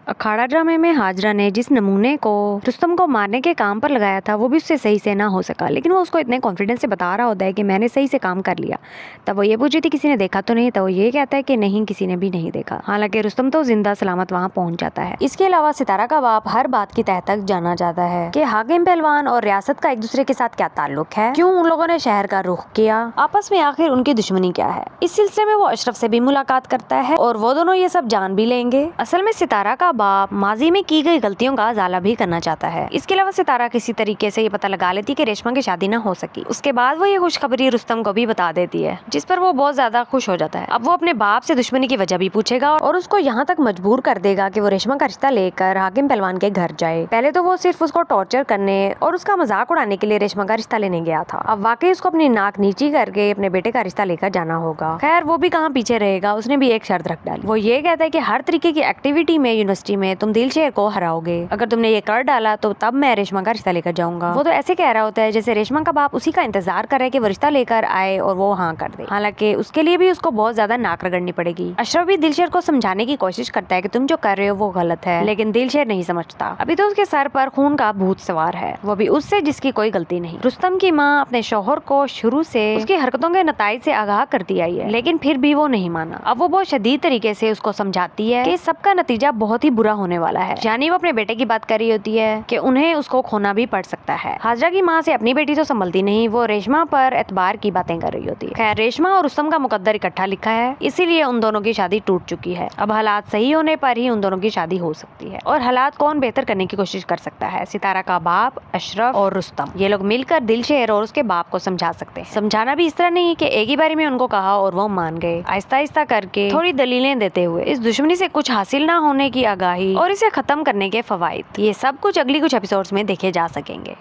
अखाड़ा ड्रामे में हाजरा ने जिस नमूने को रुस्तम को मारने के काम पर लगाया था वो भी उससे सही से ना हो सका, लेकिन वो उसको इतने कॉन्फिडेंस से बता रहा होता है कि मैंने सही से काम कर लिया। तब वो ये पूछी थी किसी ने देखा तो नहीं, तो वो ये कहता है कि नहीं, किसी ने भी नहीं देखा। हालांकि रुस्तम तो जिंदा सलामत वहाँ पहुँच जाता है। इसके अलावा सितारा का बाप हर बात की तह तक जाना चाहता है कि हाकिम पहलवान और रियासत का एक दूसरे के साथ क्या ताल्लुक है, क्यों उन लोगों ने शहर का रुख किया, आपस में आखिर उनकी दुश्मनी क्या है। इस सिलसिले में वो अशरफ से भी मुलाकात करता है और वो दोनों ये सब जान भी लेंगे। असल में सितारा का बाप माजी में की गई गलतियों का अजाला भी करना चाहता है। इसके अलावा सितारा किसी तरीके से ये पता लगा लेती कि रेशमा की शादी ना हो सकी। उसके बाद वो ये खुशखबरी रुस्तम को भी बता देती है, जिस पर वो बहुत ज्यादा खुश हो जाता है। अब वो अपने बाप से दुश्मनी की वजह भी पूछेगा और उसको यहाँ तक मजबूर कर देगा कि वो रेशमा का रिश्ता लेकर हाकिम पहलवान के घर जाए। पहले तो वो सिर्फ उसको टॉर्चर करने और उसका मजाक उड़ाने के लिए रेशमा का रिश्ता लेने गया था। अब वाकई उसको अपनी नाक नीची करके अपने बेटे का रिश्ता लेकर जाना होगा। खैर वो भी कहाँ पीछे रहेगा, उसने भी एक शर्त रख डाली। वो ये कहता है कि हर तरीके की एक्टिविटी में यूनिवर्सिटी में तुम दिलशेर को हराओगे। अगर तुमने ये कर डाला तो तब मैं रेशमा का रिश्ता लेकर जाऊंगा। वो तो ऐसे कह रहा होता है जैसे रेशमा का बाप उसी का इंतजार कर रहा है कि वो रिश्ता लेकर आए और वो हाँ कर दे। हालांकि उसके लिए भी उसको बहुत ज्यादा नाक रगड़नी पड़ेगी। अशरफ भी दिलशेर को समझाने की कोशिश करता है कि तुम जो कर रहे हो वो गलत है, लेकिन दिलशेर नहीं समझता। अभी तो उसके सर पर खून का भूत सवार है, वो भी उससे जिसकी कोई गलती नहीं। रुस्तम की माँ अपने शौहर को शुरू से उसकी हरकतों के नताइज से आगाह करती आई है, लेकिन फिर भी वो नहीं माना। अब वो बहुत शदीद तरीके से उसको समझाती है कि सबका नतीजा बहुत ही बुरा होने वाला है। यानी वो अपने बेटे की बात कर रही होती है कि उन्हें उसको खोना भी पड़ सकता है। हाजरा की माँ से अपनी बेटी तो संभलती नहीं, वो रेशमा पर एतबार की बातें कर रही होती है। खैर रेशमा और रुस्तम का मुकद्दर इकट्ठा लिखा है, इसीलिए उन दोनों की शादी टूट चुकी है। अब हालात सही होने पर ही उन दोनों की शादी हो सकती है। और हालात कौन बेहतर करने की कोशिश कर सकता है? सितारा का बाप, अशरफ और रुस्तम। ये लोग मिलकर दिलशेर और उसके बाप को समझा सकते हैं। समझाना भी इस तरह नहीं कि एक ही बारी में उनको कहा और वो मान गए। आहिस्ता आहिस्ता करके थोड़ी दलीलें देते हुए इस दुश्मनी से कुछ हासिल ना होने की आगाही और इसे खत्म करने के फवाइद, ये सब कुछ अगली कुछ एपिसोड्स में देखे जा सकेंगे।